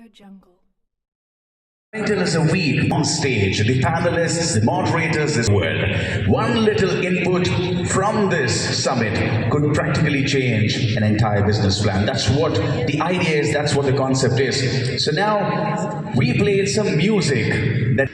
jungle. Title is a week on stage. The panelists, the moderators, this world. One little input from this summit could practically change an entire business plan. That's what the idea is, that's what the concept is. So now we played some music that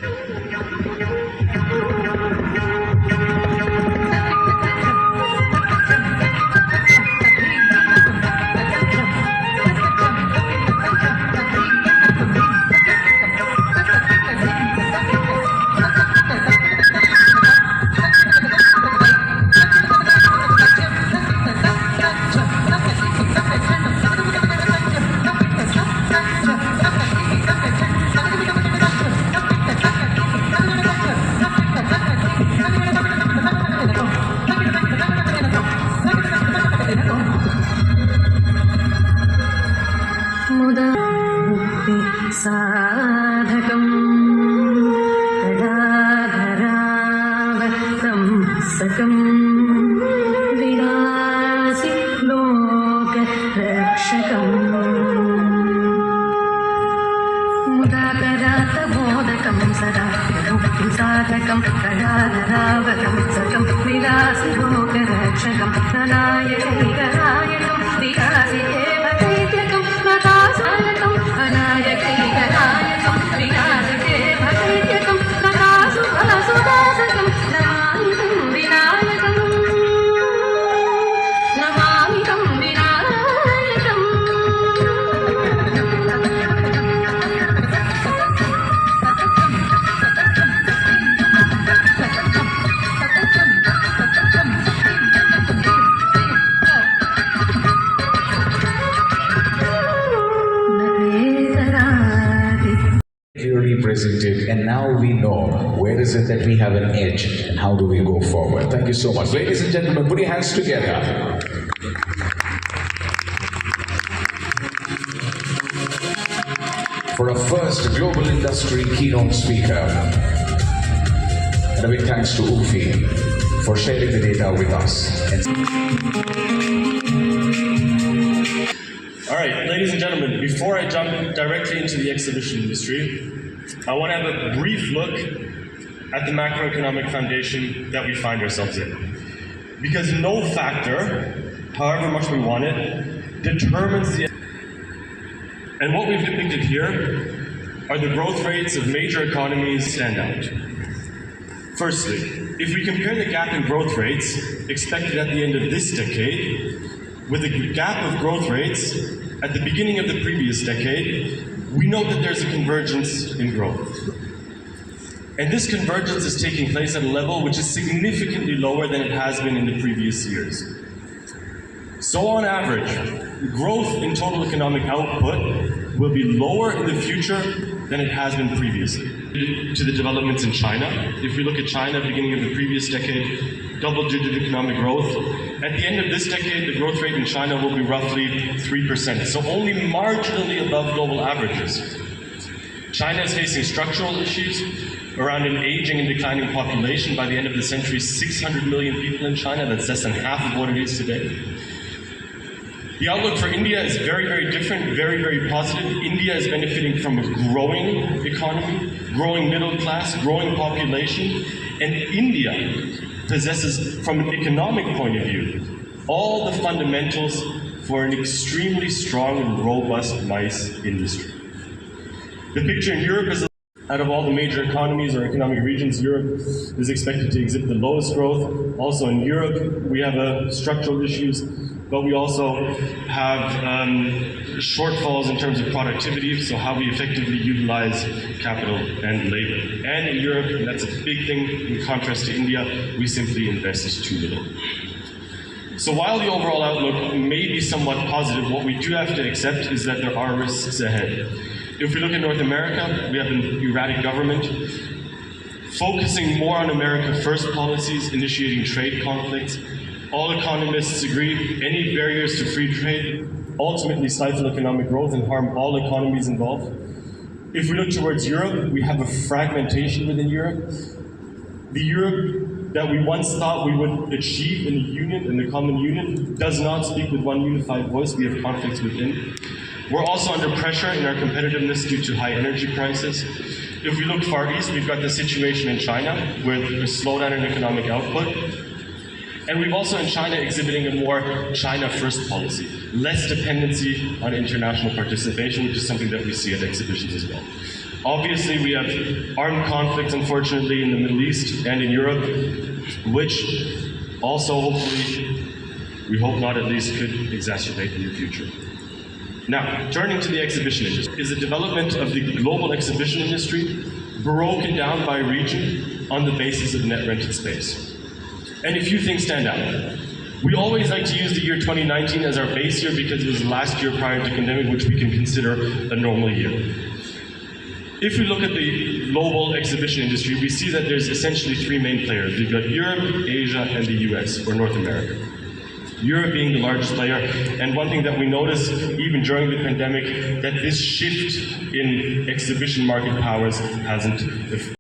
साधकं कदाधरावतं सकं विलासि लोकरक्षकम् मुदाकरातबोधकं सदा साधकं कदाधरावतं सकं विलासि लोकरक्षकं नायकैकनायकं विलासि एव दैत्यकं कथासायकम् अनायकैकनायकं विलासि एव दैत्यकं कथासुभासुदासकं नमामि तं विनायकम् नमामि तं विनायकम् clearly presented, and now we know where is it that we have an edge and how do we go forward. Thank you so much. Ladies and gentlemen, put your hands together. For our first global industry keynote speaker. And a big thanks to Ufi for sharing the data with us. All right, ladies and gentlemen, before I jump directly into the exhibition industry, I want to have a brief look at the macroeconomic foundation that we find ourselves in. Because no factor, however much we want it, determines the... And what we've depicted here are the growth rates of major economies stand out. Firstly, if we compare the gap in growth rates expected at the end of this decade with the gap of growth rates at the beginning of the previous decade, we know that there's a convergence in growth. And this convergence is taking place at a level which is significantly lower than it has been in the previous years. So on average, growth in total economic output will be lower in the future than it has been previously. To the developments in China, if we look at China beginning of the previous decade, double-digit economic growth. At the end of this decade, the growth rate in China will be roughly 3%, so only marginally above global averages. China is facing structural issues around an aging and declining population. By the end of the century, 600 million people in China. That's less than half of what it is today. The outlook for India is very, very different, very, very positive. India is benefiting from a growing economy, growing middle class, growing population, and India possesses, from an economic point of view, all the fundamentals for an extremely strong and robust MICE industry. The picture in Europe is, out of all the major economies or economic regions, Europe is expected to exhibit the lowest growth. Also in Europe, we have structural issues, but we also have shortfalls in terms of productivity, so how we effectively utilize capital and labor. And in Europe, and that's a big thing in contrast to India, we simply invest too little. So while the overall outlook may be somewhat positive, what we do have to accept is that there are risks ahead. If we look at North America, we have an erratic government, focusing more on America First policies, initiating trade conflicts. All economists agree any barriers to free trade ultimately stifle economic growth and harm all economies involved. If we look towards Europe, we have a fragmentation within Europe. The Europe that we once thought we would achieve in the union, in the common union, does not speak with one unified voice. We have conflicts within. We're also under pressure in our competitiveness due to high energy prices. If we look far east, we've got the situation in China with a slowdown in economic output. And we've also in China exhibiting a more China-first policy, less dependency on international participation, which is something that we see at exhibitions as well. Obviously, we have armed conflicts, unfortunately, in the Middle East and in Europe, which also, hopefully, we hope not at least, could exacerbate in the future. Now, turning to the exhibition industry, is the development of the global exhibition industry broken down by region on the basis of net rented space. And a few things stand out. We always like to use the year 2019 as our base year because it was the last year prior to the pandemic, which we can consider a normal year. If we look at the global exhibition industry, we see that there's essentially three main players. We've got Europe, Asia, and the US, or North America. Europe being the largest player, and one thing that we notice even during the pandemic, that this shift in exhibition market powers hasn't